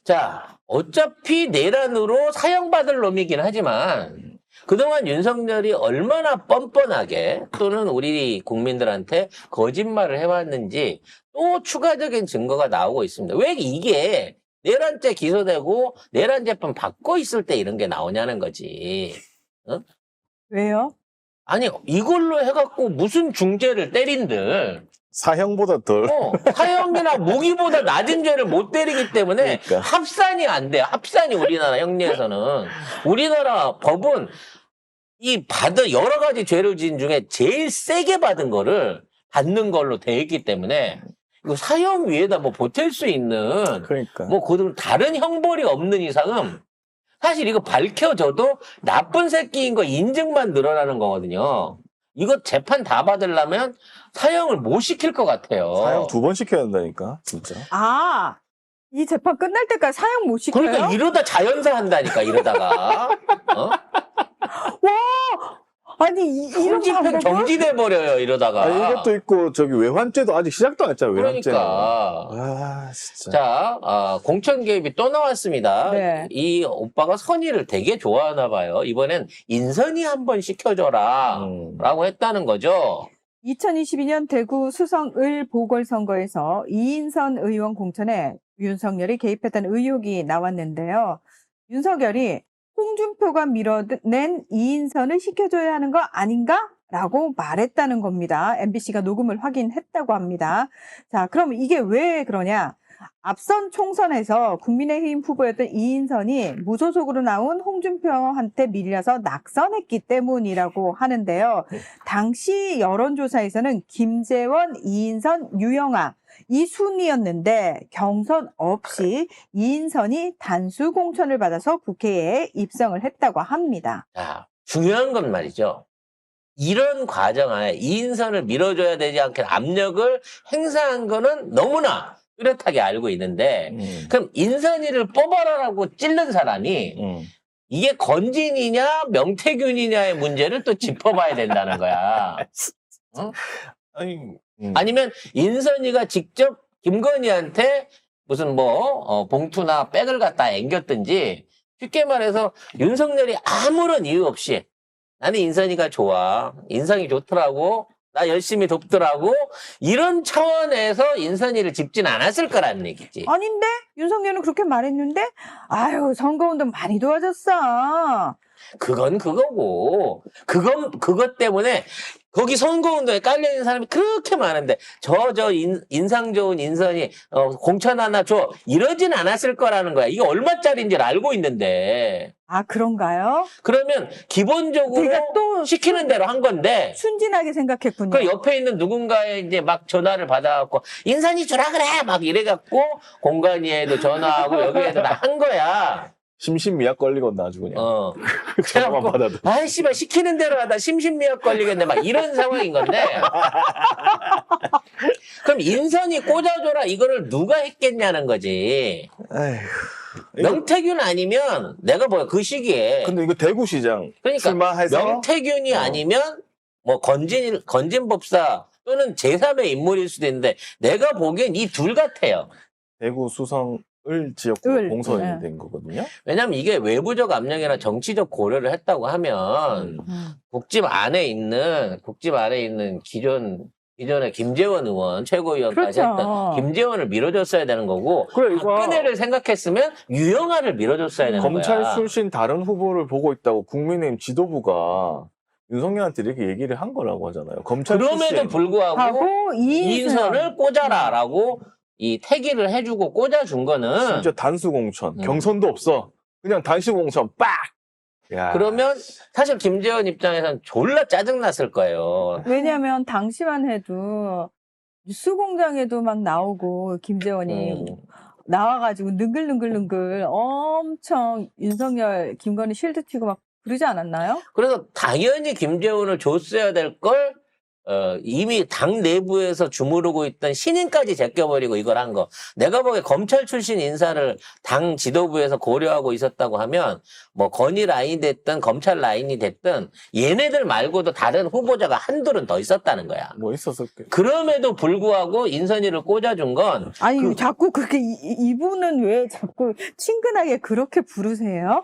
자, 어차피 내란으로 사형받을 놈이긴 하지만 그동안 윤석열이 얼마나 뻔뻔하게 또는 우리 국민들한테 거짓말을 해왔는지 또 추가적인 증거가 나오고 있습니다. 왜 이게 내란죄 기소되고 내란 재판 받고 있을 때 이런 게 나오냐는 거지. 어? 왜요? 아니 이걸로 해갖고 무슨 중죄를 때린들 사형보다 덜. 사형이나 무기보다 낮은 죄를 못 때리기 때문에 그러니까. 합산이 안 돼요. 합산이 우리나라 형리에서는. 우리나라 법은 이 여러 가지 죄를 지은 중에 제일 세게 받은 거를 받는 걸로 돼 있기 때문에 이거 사형 위에다 뭐 보탤 수 있는 그러니까. 뭐 그 다른 형벌이 없는 이상은 사실 이거 밝혀져도 나쁜 새끼인 거 인증만 늘어나는 거거든요. 이거 재판 다 받으려면 사형을 못 시킬 것 같아요. 사형 2번 시켜야 한다니까, 진짜. 아, 이 재판 끝날 때까지 사형 못 시켜요? 그러니까 이러다 자연사 한다니까, 이러다가. 어? 아니, 이런 형집행 방법을? 정지돼 버려요, 이러다가. 이것도 있고, 저기 외환죄도 아직 시작도 안 했잖아, 외환죄. 그러니까. 아, 진짜. 자, 공천 개입이 또 나왔습니다. 네. 이 오빠가 선의를 되게 좋아하나 봐요. 이번엔 인선이 한번 시켜줘라. 라고 했다는 거죠. 2022년 대구 수성을 보궐선거에서 이인선 의원 공천에 윤석열이 개입했다는 의혹이 나왔는데요. 윤석열이 홍준표가 밀어낸 이인선을 시켜줘야 하는 거 아닌가? 라고 말했다는 겁니다. MBC가 녹음을 확인했다고 합니다. 자, 그럼 이게 왜 그러냐? 앞선 총선에서 국민의힘 후보였던 이인선이 무소속으로 나온 홍준표한테 밀려서 낙선했기 때문이라고 하는데요. 당시 여론조사에서는 김재원, 이인선, 유영아 이 순이었는데 경선 없이 이인선이 단수 공천을 받아서 국회에 입성을 했다고 합니다. 자, 중요한 건 말이죠. 이런 과정 안에 이인선을 밀어줘야 되지 않게 압력을 행사한 거는 너무나 뚜렷하게 알고 있는데 그럼 인선이를 뽑아라라고 찔른 사람이 이게 건진이냐 명태균이냐의 문제를 또 짚어봐야 된다는 거야. 어? 아니, 아니면 인선이가 직접 김건희한테 무슨 봉투나 백을 갖다 앵겼든지 쉽게 말해서 윤석열이 아무런 이유 없이 나는 인선이가 좋아. 인상이 좋더라고. 나 열심히 돕더라고. 이런 차원에서 인선이를 짚진 않았을 거라는 얘기지. 아닌데? 윤석열은 그렇게 말했는데? 아유, 선거운동 많이 도와줬어. 그건 그거고. 그것 때문에 거기 선거운동에 깔려있는 사람이 그렇게 많은데 인상 좋은 인선이 공천 하나 줘. 이러진 않았을 거라는 거야. 이게 얼마짜리인지를 알고 있는데. 아, 그런가요? 그러면 기본적으로 제가 또 시키는 대로 한 건데 순진하게 생각했군요. 그 옆에 있는 누군가의 이제 막 전화를 받아갖고 인선이 주라 그래 막 이래갖고 공간이에도 전화하고 여기에도 다 한 거야. 심신미약 걸리겠나, 아주 그냥. 전화만 그래갖고 받아도. 아이 씨발 시키는 대로 하다 심신미약 걸리겠네 막 이런 상황인 건데 그럼 인선이 꽂아줘라 이거를 누가 했겠냐는 거지. 에휴. 명태균 아니면 내가 그 시기에 근데 이거 대구시장. 그러니까 출마해서. 명태균이 아니면 건진법사 또는 제3의 인물일 수도 있는데 내가 보기엔 이 둘 같아요. 대구 수성을 지역구 공선이 네. 된 거거든요. 왜냐면 이게 외부적 압력이나 정치적 고려를 했다고 하면 국집 안에 있는 기존의 김재원 의원 최고위원까지 그렇죠. 했던 김재원을 밀어줬어야 되는 거고 그래, 이거 박근혜를 생각했으면 유영아를 밀어줬어야 되는 검찰 거야. 출신 다른 후보를 보고 있다고 국민의힘 지도부가 윤석열한테 이렇게 얘기를 한 거라고 하잖아요. 검찰 그럼에도 출신. 불구하고 하고 이인선을 꽂아라라고 이 태기를 해주고 꽂아준 거는 진짜 단수 공천. 경선도 없어. 그냥 단수 공천 빡! 야. 그러면 사실 김재원 입장에서는 졸라 짜증났을 거예요. 왜냐면 당시만 해도 뉴스공장에도 막 나오고 김재원이 나와가지고 능글능글능글 엄청 윤석열, 김건희 실드 튀고 막 그러지 않았나요? 그래서 당연히 김재원을 줬어야 될 걸 이미 당 내부에서 주무르고 있던 신인까지 제껴버리고 이걸 한 거. 내가 보기에 검찰 출신 인사를 당 지도부에서 고려하고 있었다고 하면 뭐 건의 라인이 됐든 검찰 라인이 됐든 얘네들 말고도 다른 후보자가 한둘은 더 있었다는 거야. 뭐 있었을 게. 그럼에도 불구하고 인선이를 꽂아준 건 아니, 자꾸 그렇게, 이분은 왜 자꾸 친근하게 그렇게 부르세요?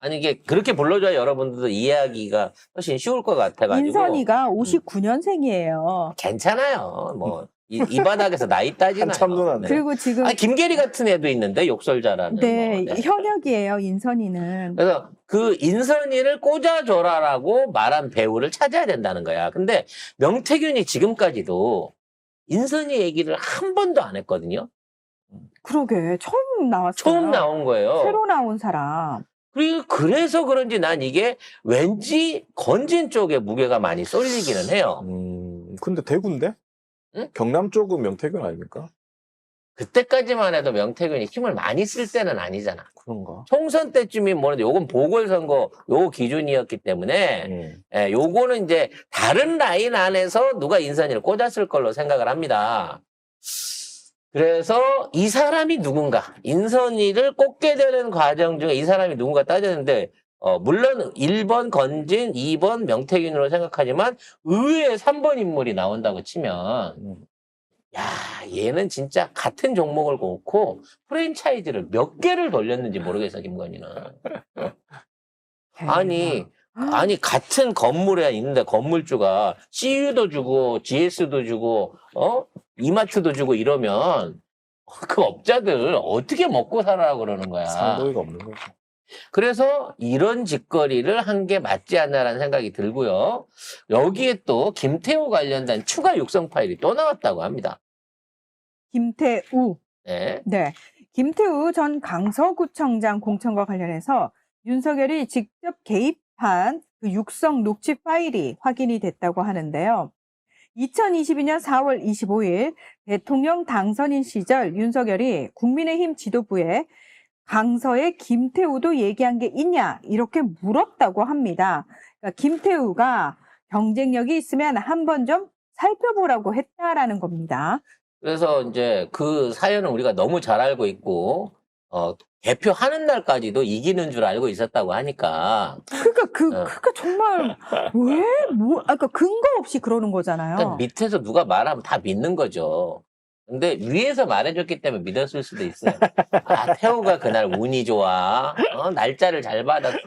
아니 이게 그렇게 불러줘야 여러분들도 이해하기가 훨씬 쉬울 것 같아가지고 인선이가 59년생이에요. 괜찮아요. 뭐 이 바닥에서 나이 따지나요. 한참 누나네. 그리고 지금, 아니, 김계리 같은 애도 있는데 욕설 잘하는. 네, 뭐, 네. 현역이에요, 인선이는. 그래서 그 인선이를 꽂아줘라라고 말한 배우를 찾아야 된다는 거야. 근데 명태균이 지금까지도 인선이 얘기를 한 번도 안 했거든요. 그러게, 처음 나왔어요. 처음 나온 거예요. 새로 나온 사람. 그리고 그래서 그런지 난 이게 왠지 건진 쪽에 무게가 많이 쏠리기는 해요. 근데 대구인데? 응? 경남 쪽은 명태균 아닙니까? 그때까지만 해도 명태균이 힘을 많이 쓸 때는 아니잖아. 그런가? 총선 때쯤이 뭐는데 요건 보궐선거 요 기준이었기 때문에 예, 요거는 이제 다른 라인 안에서 누가 인선이를 꽂았을 걸로 생각을 합니다. 그래서 이 사람이 누군가 인선이를 꽂게 되는 과정 중에 이 사람이 누군가 따졌는데 물론 1번 건진, 2번 명태균으로 생각하지만 의외의 3번 인물이 나온다고 치면 야, 얘는 진짜 같은 종목을 놓고 프랜차이즈를 몇 개를 돌렸는지 모르겠어, 김건희는. 아니, 같은 건물에 있는데 건물주가 CU도 주고, GS도 주고, 이마트도 주고 이러면 그 업자들 어떻게 먹고 살아라 그러는 거야. 상도이가 없는 거죠. 그래서 이런 짓거리를 한 게 맞지 않나라는 생각이 들고요. 여기에 또 김태호 관련된 추가 육성 파일이 또 나왔다고 합니다. 김태우. 네. 네. 김태우 전 강서구청장 공천과 관련해서 윤석열이 직접 개입한 그 육성 녹취 파일이 확인이 됐다고 하는데요. 2022년 4월 25일 대통령 당선인 시절 윤석열이 국민의힘 지도부에 강서에 김태우도 얘기한 게 있냐 이렇게 물었다고 합니다. 그러니까 김태우가 경쟁력이 있으면 한번 좀 살펴보라고 했다라는 겁니다. 그래서 이제 그 사연은 우리가 너무 잘 알고 있고, 개표하는 날까지도 이기는 줄 알고 있었다고 하니까. 그러니까 정말 그러니까 근거 없이 그러는 거잖아요. 그러니까 밑에서 누가 말하면 다 믿는 거죠. 근데 위에서 말해줬기 때문에 믿었을 수도 있어요. 아, 태호가 그날 운이 좋아. 날짜를 잘 받았어.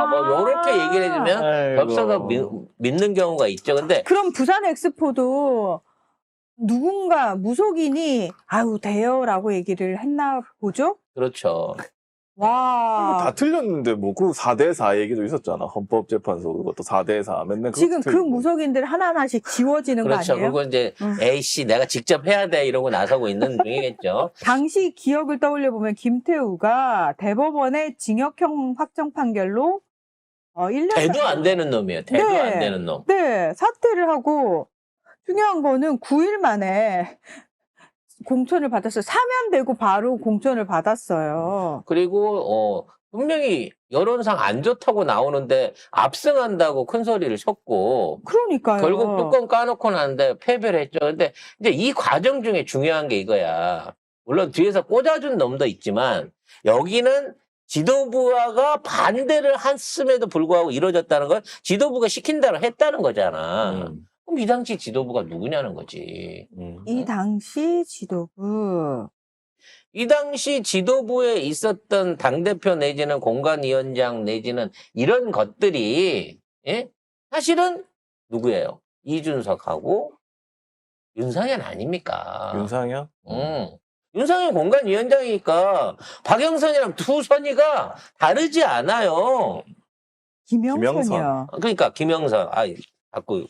뭐 요렇게 얘기를 해주면 아이고. 겹쳐서 믿는 경우가 있죠. 근데 그럼 부산 엑스포도 누군가 무속인이 아유 돼요라고 얘기를 했나 보죠? 그렇죠. 와. 다 틀렸는데 뭐 그 4대4 얘기도 있었잖아. 헌법재판소 그것도 4대4 맨날 지금 그 틀리고. 무속인들 하나하나씩 지워지는 그렇죠. 거 아니에요? 그리고 이제 에이씨 내가 직접 해야 돼 이러고 나서고 있는 중이겠죠. 당시 기억을 떠올려 보면 김태우가 대법원의 징역형 확정 판결로 1년 대도 안 되는 놈이에요. 대도 네. 안 되는 놈. 네, 사퇴를 하고 중요한 거는 9일 만에 공천을 받았어요. 사면되고 바로 공천을 받았어요. 그리고 분명히 여론상 안 좋다고 나오는데 압승한다고 큰 소리를 쳤고 그러니까요. 결국 뚜껑 까놓고 나는데 패배를 했죠. 근데 이제 이 과정 중에 중요한 게 이거야. 물론 뒤에서 꽂아준 놈도 있지만 여기는 지도부가 반대를 했음에도 불구하고 이루어졌다는 건 지도부가 시킨 대로 했다는 거잖아. 그럼 이 당시 지도부가 누구냐는 거지. 이 당시 지도부. 이 당시 지도부에 있었던 당대표 내지는 공관위원장 내지는 이런 것들이 예? 사실은 누구예요? 이준석하고 윤상현 아닙니까? 윤상현? 윤상현 공관위원장이니까 박영선이랑 두 선이가 다르지 않아요. 김영선이요. 그러니까 김영선. 자꾸.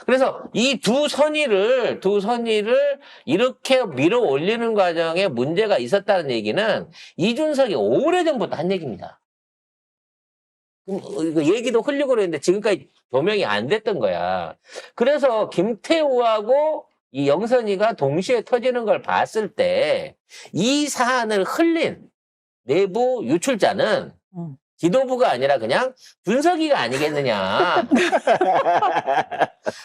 그래서 이 두 선의를 이렇게 밀어 올리는 과정에 문제가 있었다는 얘기는 이준석이 오래전부터 한 얘기입니다. 이거 얘기도 흘리고 그랬는데 지금까지 조명이 안 됐던 거야. 그래서 김태우하고 이 영선이가 동시에 터지는 걸 봤을 때 이 사안을 흘린 내부 유출자는 지도부가 아니라 그냥 준석이가 아니겠느냐.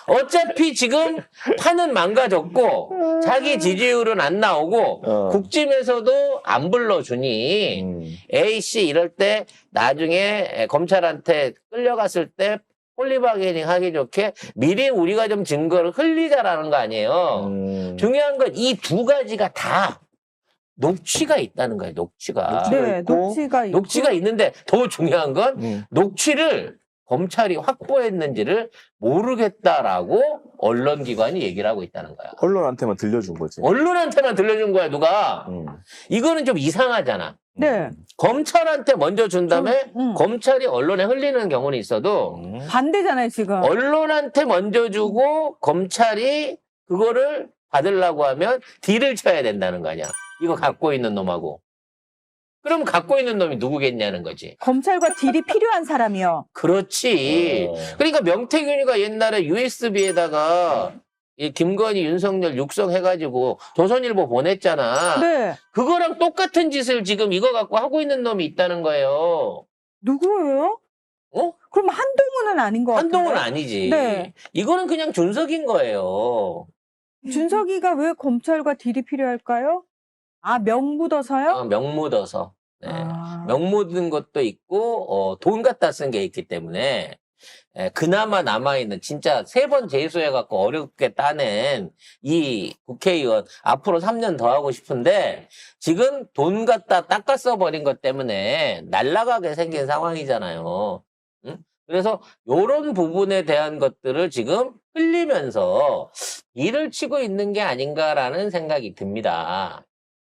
어차피 지금 판은 망가졌고 자기 지지율은 안 나오고 국짐에서도 안 불러주니 A씨 이럴 때 나중에 검찰한테 끌려갔을 때 폴리바게닝 하기 좋게 미리 우리가 좀 증거를 흘리자라는 거 아니에요. 중요한 건 이 두 가지가 다 녹취가 있다는 거예요. 녹취가. 네, 있고, 녹취가 있고. 녹취가 있는데 더 중요한 건 녹취를 검찰이 확보했는지를 모르겠다라고 언론기관이 얘기를 하고 있다는 거야. 언론한테만 들려준 거지. 언론한테만 들려준 거야, 누가. 이거는 좀 이상하잖아. 네. 검찰한테 먼저 준 다음에 음. 검찰이 언론에 흘리는 경우는 있어도 반대잖아요, 지금. 언론한테 먼저 주고 검찰이 그거를 받으려고 하면 딜을 쳐야 된다는 거 아니야. 이거 갖고 있는 놈하고. 그럼 갖고 있는 놈이 누구겠냐는 거지. 검찰과 딜이 필요한 사람이요. 그렇지. 그러니까 명태균이가 옛날에 USB에다가 이 김건희, 윤석열 육성해가지고 조선일보 보냈잖아. 네. 그거랑 똑같은 짓을 지금 이거 갖고 하고 있는 놈이 있다는 거예요. 누구예요? 어? 그럼 한동훈은 아닌 것 같은데. 한동훈은 아니지. 네. 이거는 그냥 준석인 거예요. 준석이가 왜 검찰과 딜이 필요할까요? 아, 명 묻어서요? 명 묻어서. 네. 아. 명 묻은 것도 있고, 돈 갖다 쓴 게 있기 때문에, 그나마 남아있는, 진짜 3번 재수해갖고 어렵게 따낸 이 국회의원, 앞으로 3년 더 하고 싶은데, 지금 돈 갖다 닦아 써버린 것 때문에 날아가게 생긴 상황이잖아요. 응? 그래서 요런 부분에 대한 것들을 지금 흘리면서 일을 치고 있는 게 아닌가라는 생각이 듭니다.